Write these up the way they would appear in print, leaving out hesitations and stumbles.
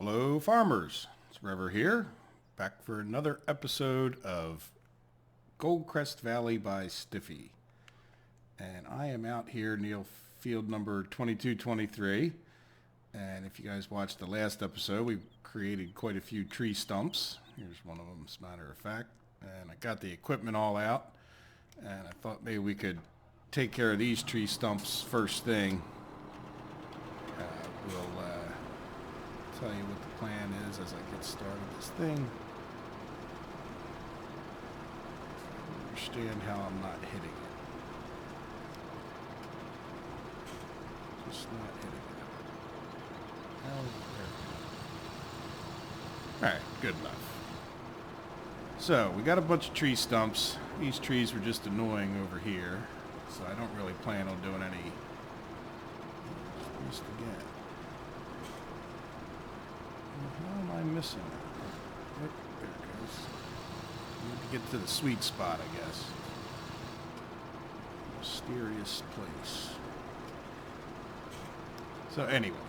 Hello, farmers. It's Rever here, back for another episode of Goldcrest Valley by Stiffi. And I am out here near field number 2223. And if you guys watched the last episode, we created quite a few tree stumps. Here's one of them, as a matter of fact. And I got the equipment all out. And I thought maybe we could take care of these tree stumps first thing. We'll tell you what the plan is as I get started this thing. Understand how I'm not hitting it. Just not hitting it. Oh, there we go. Alright, good enough. So, we got a bunch of tree stumps. These trees were just annoying over here, so I don't really plan on doing any. Just again. How am I missing it? Yep, there it goes. Need to get to the sweet spot, I guess. Mysterious place. So anyway,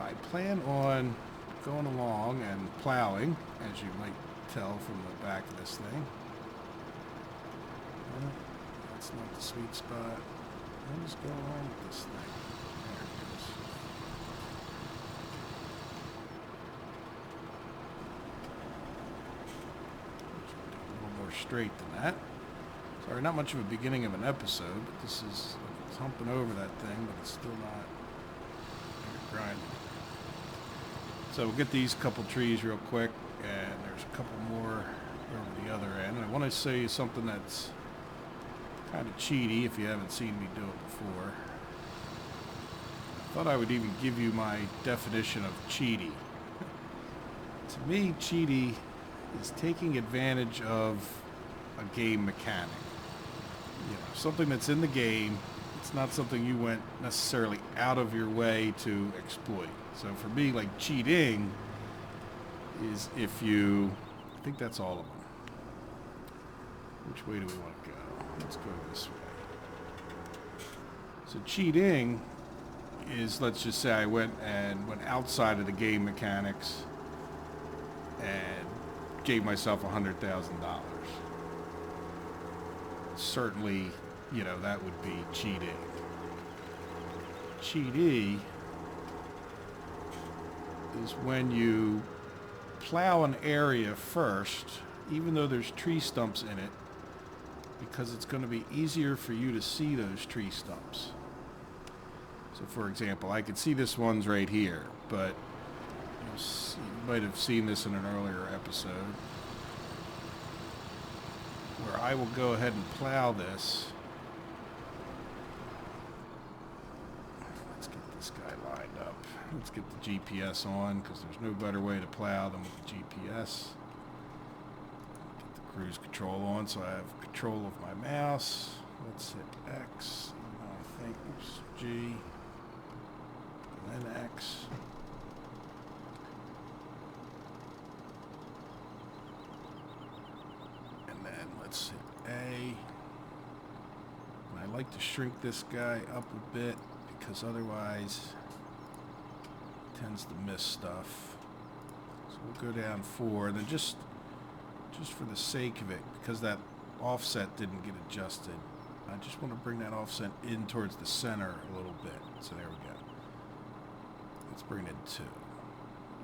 I plan on going along and plowing, as you might tell from the back of this thing. That's not the sweet spot. What is going on with this thing? There it goes. A little more straight than that. Sorry, not much of a beginning of an episode, but this is it's humping over that thing, but it's still not grinding. So we'll get these couple trees real quick, and there's a couple more over the other end. And I want to say something that's kind of cheaty if you haven't seen me do it before. I thought I would even give you my definition of cheaty. To me, cheaty is taking advantage of a game mechanic. You know, something that's in the game. It's not something you went necessarily out of your way to exploit. So for me, like cheating is if you, I think that's all of them. Which way do we want to go? Let's go this way. So cheating is, let's just say I went outside of the game mechanics and gave myself $100,000. Certainly, you know, that would be cheating. Cheaty is when you plow an area first, even though there's tree stumps in it, because it's going to be easier for you to see those tree stumps. So for example, I could see this one's right here, but you might have seen this in an earlier episode, where I will go ahead and plow this. Let's get this guy lined up. Let's get the GPS on, because there's no better way to plow than with the GPS. Get the cruise control on so I have control of my mouse. Let's hit X. I think, oops, G. And then X. And then let's hit A. And I like to shrink this guy up a bit, because otherwise it tends to miss stuff. So we'll go down 4, and then just for the sake of it, because that offset didn't get adjusted, I just want to bring that offset in towards the center a little bit. So there we go. Let's bring it in 2,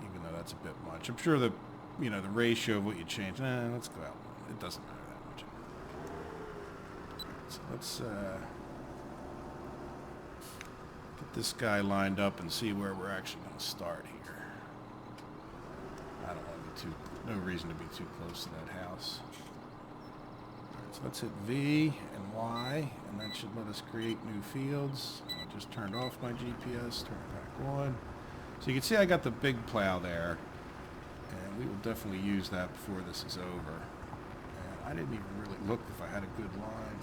even though that's a bit much. I'm sure the ratio of what you change. Let's go out. It doesn't matter that much. So let's get this guy lined up and see where we're actually going to start here. I don't want to be no reason to be too close to that house. All right, so let's hit V and Y, and that should let us create new fields. I just turned off my GPS, turn it back on. So you can see I got the big plow there, and we will definitely use that before this is over. And I didn't even really look if I had a good line.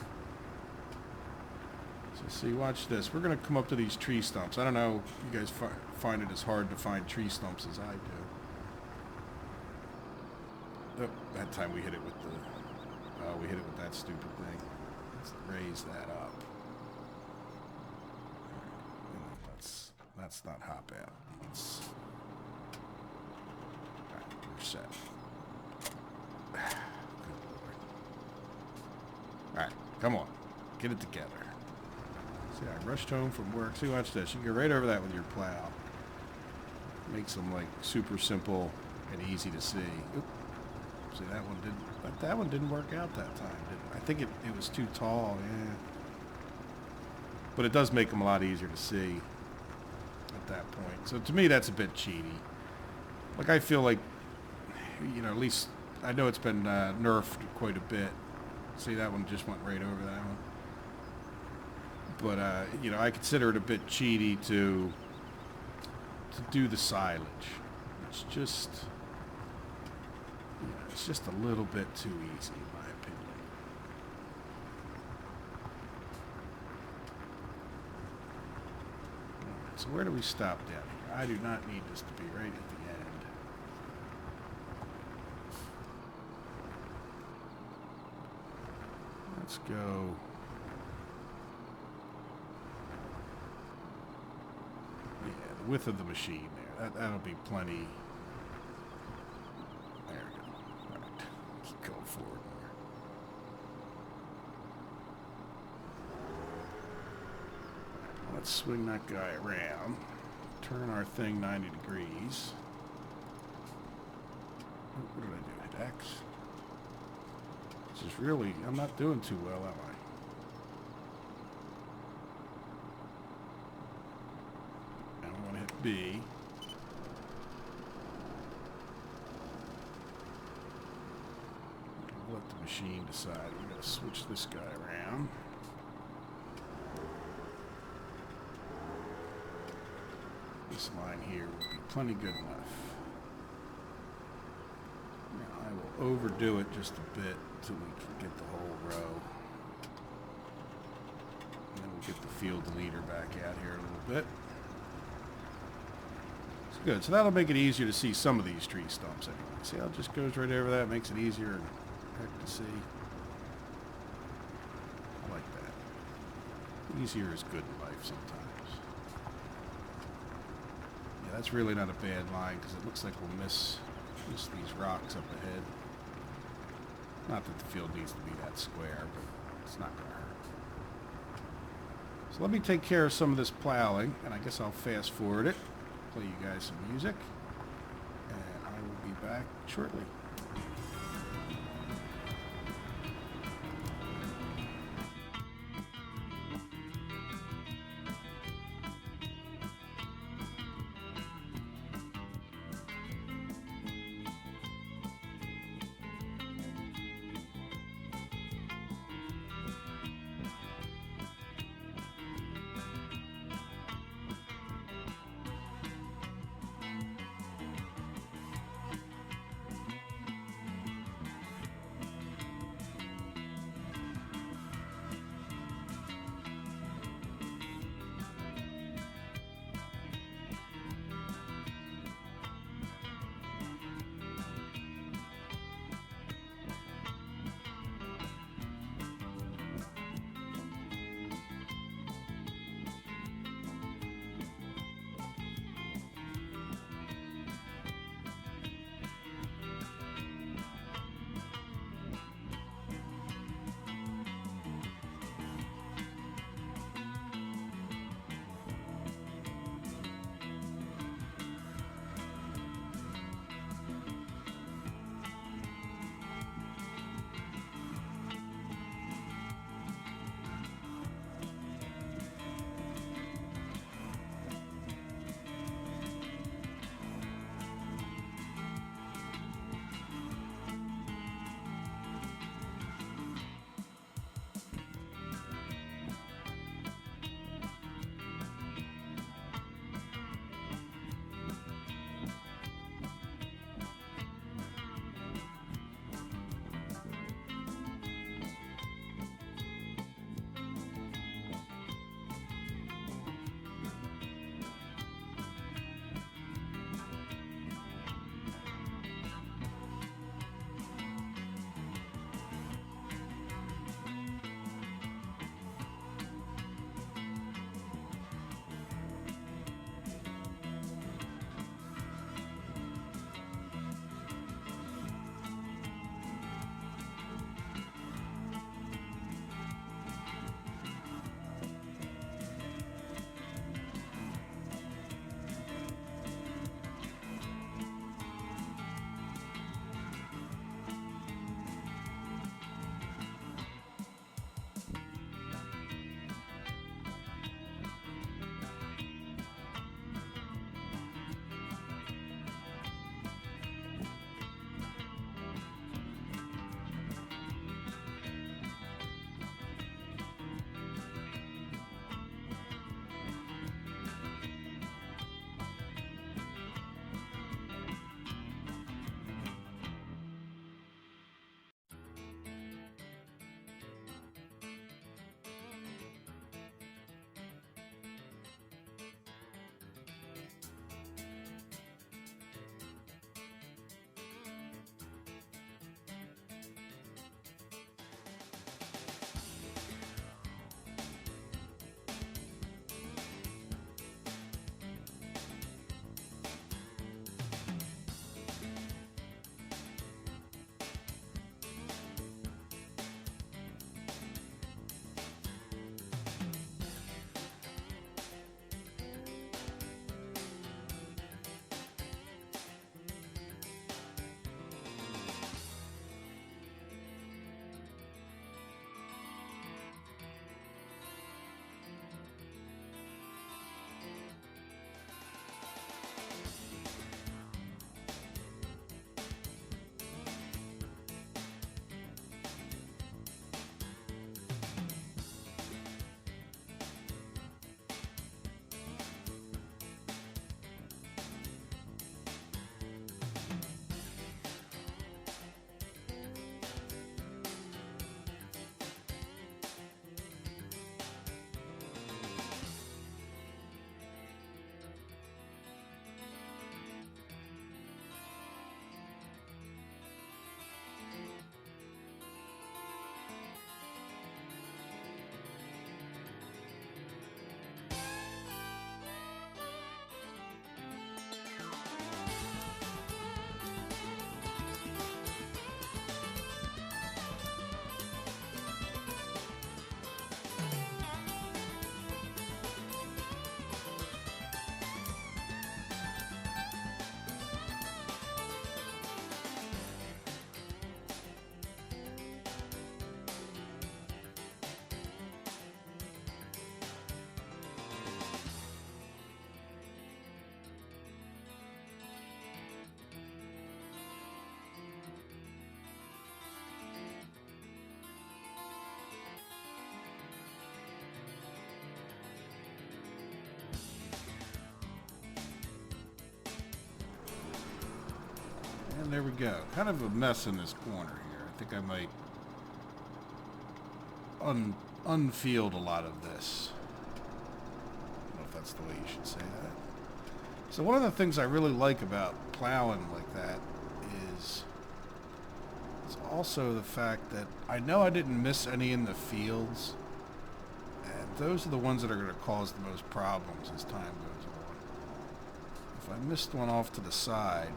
So see, watch this. We're going to come up to these tree stumps. I don't know if you guys find it as hard to find tree stumps as I do. Oh, that time we hit it with that stupid thing. Let's raise that up. That's not hop out. Alright, come on. Get it together. See, I rushed home from work. See, watch this. You can go right over that with your plow. Makes them, like, super simple and easy to see. Oop. See, that one didn't work out that time, did it? I think it was too tall, yeah. But it does make them a lot easier to see at that point. So to me, that's a bit cheaty. Like, I feel like, you know, at least I know it's been nerfed quite a bit. See, that one just went right over that one. But, you know, I consider it a bit cheaty to do the silage. It's just, you know, it's just a little bit too easy, in my opinion. All right, so where do we stop down here? I do not need this to be right at the end. Let's go. Yeah, the width of the machine there. That'll be plenty. There we go. All right. Keep going forward more. Right, let's swing that guy around. Turn our thing 90 degrees. What did I do? Hit X? This is really, I'm not doing too well, am I? And I'm going to hit B. Let the machine decide. We're going to switch this guy around. This line here will be plenty good enough. Now I will overdo it just a bit until we can get the whole row. And then we'll get the field deleter back out here a little bit. It's good. So that'll make it easier to see some of these tree stumps anyway. See how it just goes right over that, makes it easier and heck to see. I like that. Easier is good in life sometimes. Yeah, that's really not a bad line because it looks like we'll miss these rocks up ahead. Not that the field needs to be that square, but it's not going to hurt. So let me take care of some of this plowing, and I guess I'll fast forward it, play you guys some music, and I will be back shortly. And there we go. Kind of a mess in this corner here. I think I might unfield a lot of this. I don't know if that's the way you should say that. So one of the things I really like about plowing like that is it's also the fact that I know I didn't miss any in the fields, and those are the ones that are going to cause the most problems as time goes on. If I missed one off to the side,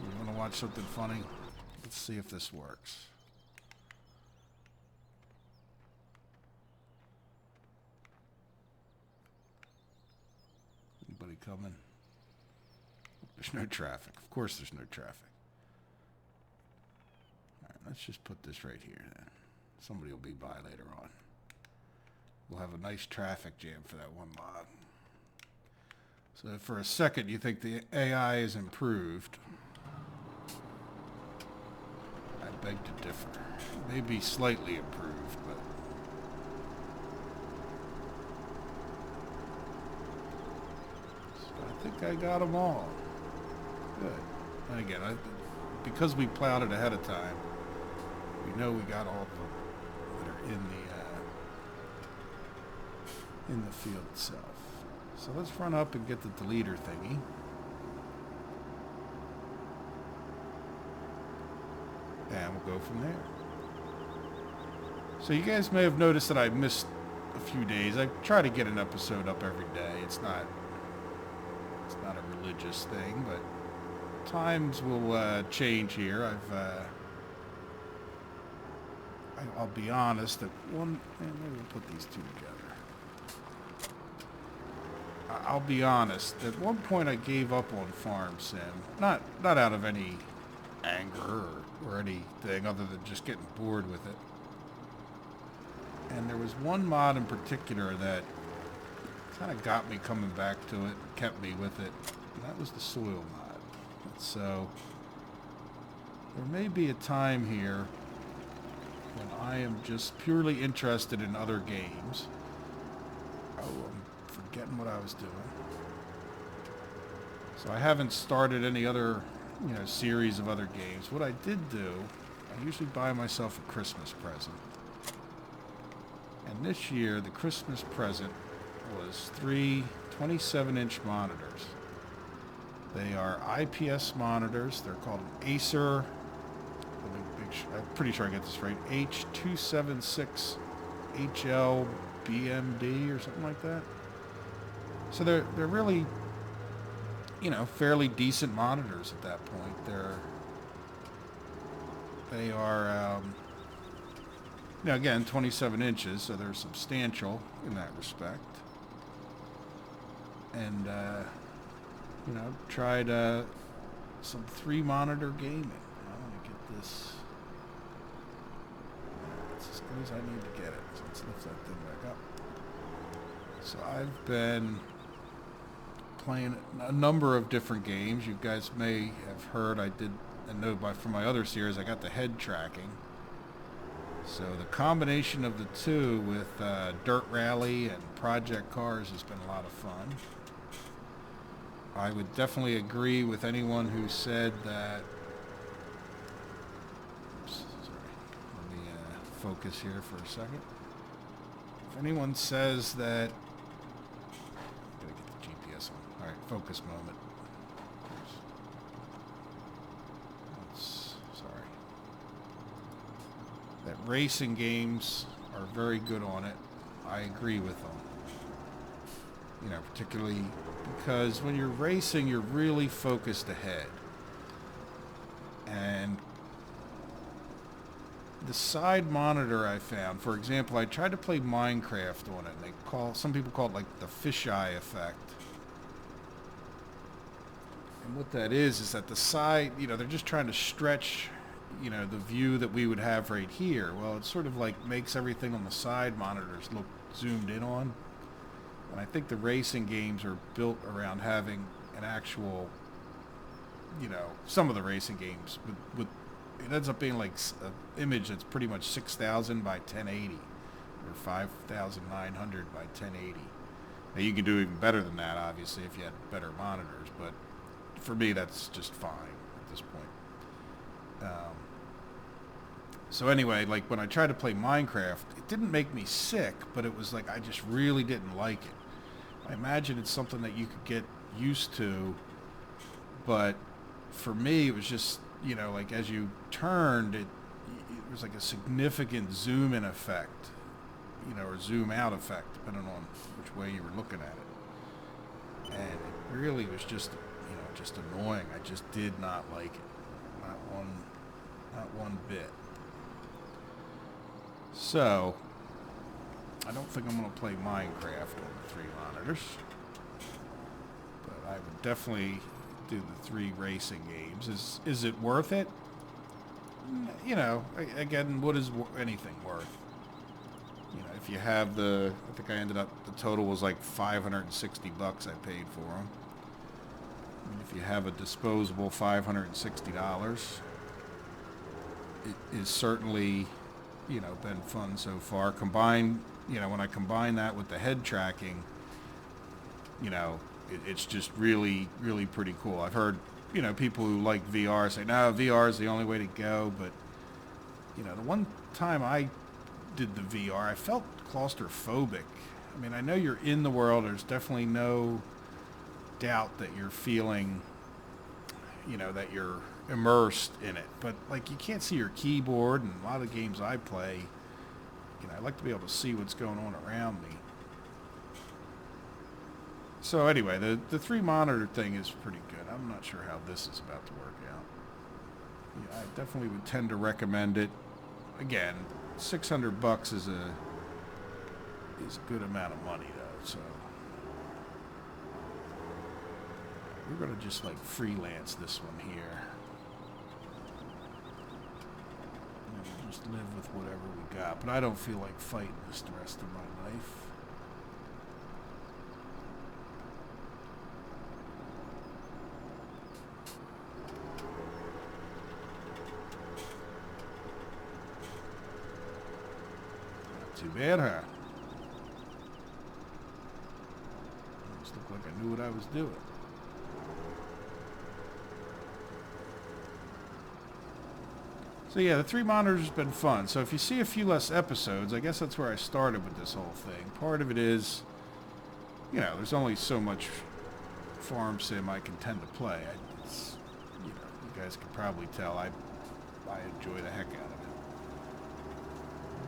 you want to watch something funny? Let's see if this works. Anybody coming? There's no traffic. Of course there's no traffic. Alright, let's just put this right here then. Somebody will be by later on. We'll have a nice traffic jam for that one log. So for a second you think the AI is improved. I beg to differ. Maybe slightly improved, but so I think I got them all. Good. And again, because we plowed it ahead of time, we know we got all of them that are in the field itself. So let's run up and get the deleter thingy. And we'll go from there. So you guys may have noticed that I missed a few days. I try to get an episode up every day. It's not a religious thing, but times will change here. I'll be honest that maybe we'll put these two together. I'll be honest. At one point I gave up on Farm Sim. Not out of any anger or anything other than just getting bored with it. And there was one mod in particular that kind of got me coming back to it, kept me with it, and that was the soil mod. And so there may be a time here when I am just purely interested in other games. Oh, I'm forgetting what I was doing. So I haven't started any other, series of other games. What I did do, I usually buy myself a Christmas present. And this year, the Christmas present was 3 27-inch monitors. They are IPS monitors. They're called an Acer, I'm pretty sure I get this right, H276 HL BMD or something like that. So they're really, fairly decent monitors at that point. They are, again, 27 inches, so they're substantial in that respect. And, tried some 3-monitor gaming. I want to get this. It's as good as I need to get it. So let's lift that thing back up. So I've been playing a number of different games. You guys may have heard from my other series, I got the head tracking. So the combination of the two with Dirt Rally and Project Cars has been a lot of fun. I would definitely agree with anyone who said that. Oops, sorry. Let me focus here for a second. If anyone says that, I'm gonna get the GPS on. All right, focus moment. Sorry. That racing games are very good on it. I agree with them. Particularly because when you're racing, you're really focused ahead. And the side monitor I found, for example, I tried to play Minecraft on it, and some people call it like the fisheye effect. And what that is that the side, they're just trying to stretch, the view that we would have right here. Well, it sort of like makes everything on the side monitors look zoomed in on. And I think the racing games are built around having an actual, some of the racing games, with it ends up being like an image that's pretty much 6,000 by 1080 or 5,900 by 1080. Now you can do even better than that, obviously, if you had better monitors, but for me, that's just fine at this point. So anyway, like when I tried to play Minecraft, it didn't make me sick, but it was like I just really didn't like it. I imagine it's something that you could get used to, but for me, it was just, you know, like as you turned, it was like a significant zoom in effect, you know, or zoom out effect, depending on which way you were looking at it. And it really was just, you know, just annoying. I just did not like it. Not one bit. So, I don't think I'm going to play Minecraft on the 3 monitors. But I would definitely do the 3 racing games. Is it worth it? You know, again, what is anything worth? You know, if you have I think I ended up, the total was like $560 I paid for them. I mean, if you have a disposable $560, it is certainly, you know, been fun so far. Combined, you know, when I combine that with the head tracking, you know, it's just really, really pretty cool. I've heard, you know, people who like VR say, no, VR is the only way to go. But, you know, the one time I did the VR, I felt claustrophobic. I mean, I know you're in the world. There's definitely no doubt that you're feeling, you know, that you're immersed in it. But, like, you can't see your keyboard, and a lot of games I play, you know, I like to be able to see what's going on around me. So anyway, the 3 monitor thing is pretty good. I'm not sure how this is about to work out. Yeah, I definitely would tend to recommend it. Again, $600 is a good amount of money though. So we're gonna just like freelance this one here. And we'll just live with whatever we got. But I don't feel like fighting this the rest of my life. Too bad, huh? Just looked like I knew what I was doing. So yeah, the 3 monitors has been fun. So if you see a few less episodes, I guess that's where I started with this whole thing. Part of it is, you know, there's only so much farm sim I can tend to play. You know, you guys can probably tell I enjoy the heck out of it.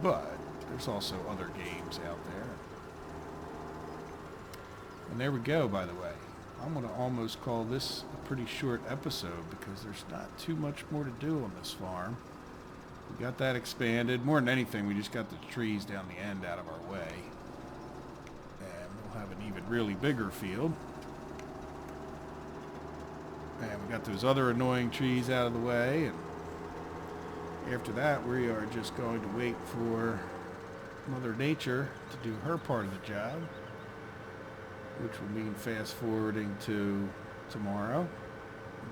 But there's also other games out there. And there we go, by the way. I'm going to almost call this a pretty short episode because there's not too much more to do on this farm. We got that expanded. More than anything, we just got the trees down the end out of our way. And we'll have an even really bigger field. And we got those other annoying trees out of the way. And after that, we are just going to wait for Mother Nature to do her part of the job, which will mean fast forwarding to tomorrow.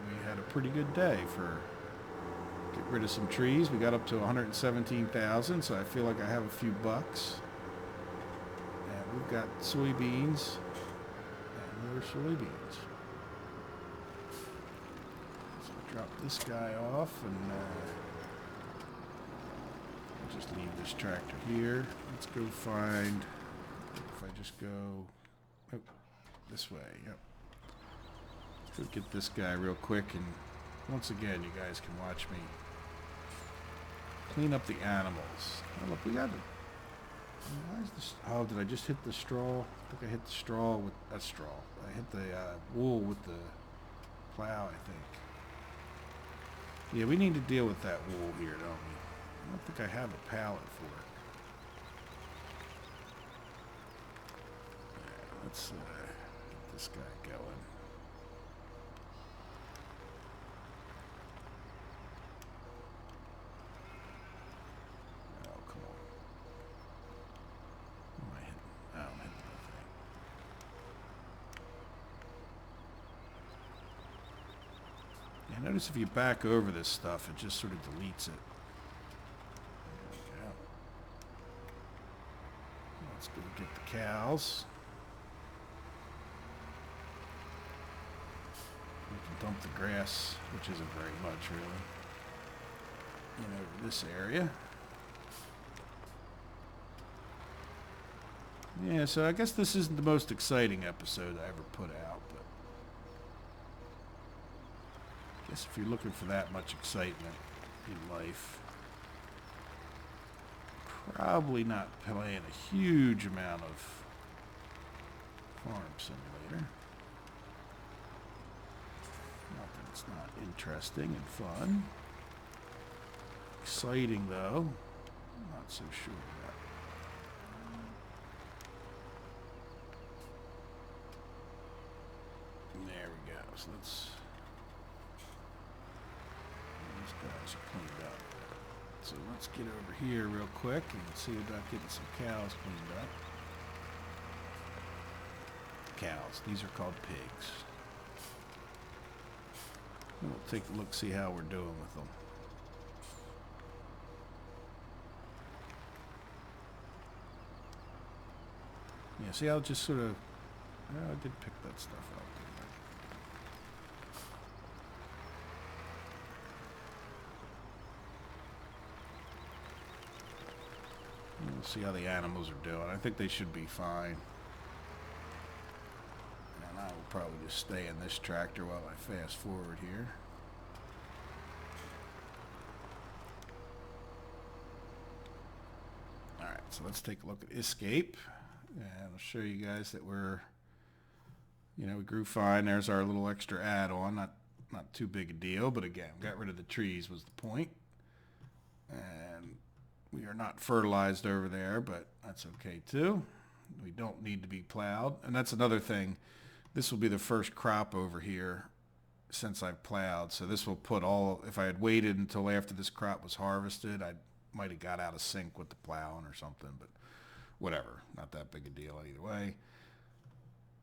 We had a pretty good day for get rid of some trees. We got up to 117,000, so I feel like I have a few bucks. And we've got soybeans and more soybeans. So I'll drop this guy off and just leave this tractor here. Let's go find, if I just go this way, yep. Let's go get this guy real quick, and once again, you guys can watch me clean up the animals. Oh, look, we got it. Why is this? Oh, did I just hit the straw? I think I hit the straw with that straw. I hit the wool with the plow, I think. Yeah, we need to deal with that wool here, don't we? I don't think I have a pallet for it. Yeah, let's get this guy going. Oh, come on. What am I hitting? Oh, I'm hitting the thing. Yeah, notice if you back over this stuff, it just sort of deletes it. Let's go get the cows. We can dump the grass, which isn't very much really, over this area. Yeah, so I guess this isn't the most exciting episode I ever put out, but I guess if you're looking for that much excitement in life, probably not playing a huge amount of Farm Simulator. Not that it's not interesting and fun. Exciting, though. Not so sure about. There we go. So let's... These guys are cleaned up. So let's get over here real quick and see about getting some cows cleaned up. Cows. These are called pigs. We'll take a look, see how we're doing with them. Yeah, see, I'll just sort of... I did pick that stuff up. We'll see how the animals are doing. I think they should be fine. And I will probably just stay in this tractor while I fast forward here. Alright, so let's take a look at Escape. And I'll show you guys that we're, we grew fine. There's our little extra add-on. Not too big a deal, but again, got rid of the trees was the point. And we are not fertilized over there, but that's okay too. We don't need to be plowed. And that's another thing. This will be the first crop over here since I've plowed. So this will put all, if I had waited until after this crop was harvested, I might have got out of sync with the plowing or something, but whatever. Not that big a deal either way.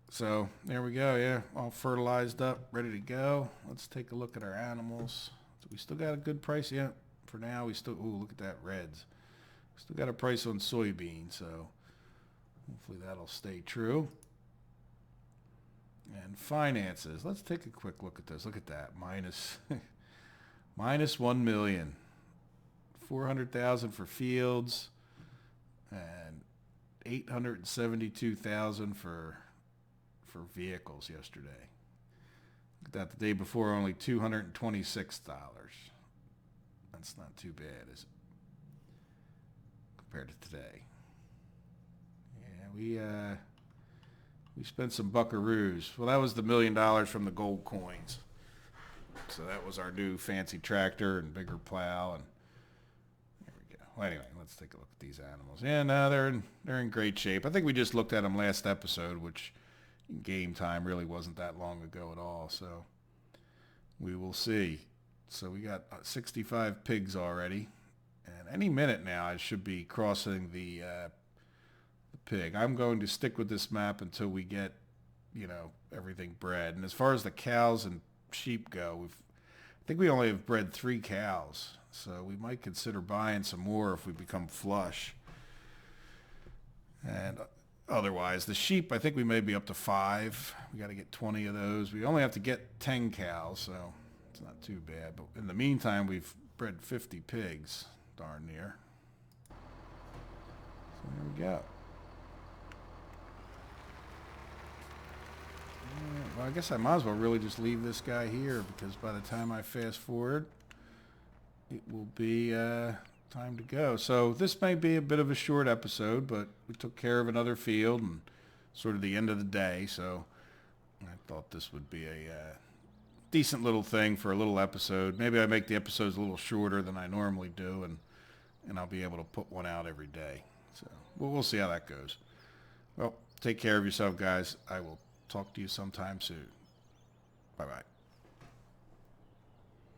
So there we go. Yeah, all fertilized up, ready to go. Let's take a look at our animals. So we still got a good price. Yeah, for now we still, ooh, look at that reds. Still got a price on soybeans, so hopefully that'll stay true. And finances. Let's take a quick look at this. Look at that. Minus 1 million. 400,000 for fields and 872,000 for vehicles yesterday. Look at that. The day before, only $226. That's not too bad, is it? Compared to today. Yeah, we spent some buckaroos. Well, that was the $1 million from the gold coins. So that was our new fancy tractor and bigger plow, and there we go. Well, anyway, let's take a look at these animals. Yeah, no, they're in great shape. I think we just looked at them last episode, which in game time really wasn't that long ago at all. So we will see. So we got 65 pigs already, and any minute now I should be crossing the pig. I'm going to stick with this map until we get, everything bred. And as far as the cows and sheep go, I think we only have bred 3 cows, so we might consider buying some more if we become flush. And otherwise, the sheep, I think we may be up to 5. We got to get 20 of those. We only have to get 10 cows, so it's not too bad. But in the meantime, we've bred 50 pigs, darn near. So there we go. Well, I guess I might as well really just leave this guy here, because by the time I fast forward, it will be time to go. So this may be a bit of a short episode, but we took care of another field and sort of the end of the day. So I thought this would be a decent little thing for a little episode. Maybe I make the episodes a little shorter than I normally do, and I'll be able to put one out every day. So we'll see how that goes. Well, take care of yourself, guys. I will talk to you sometime soon. Bye-bye.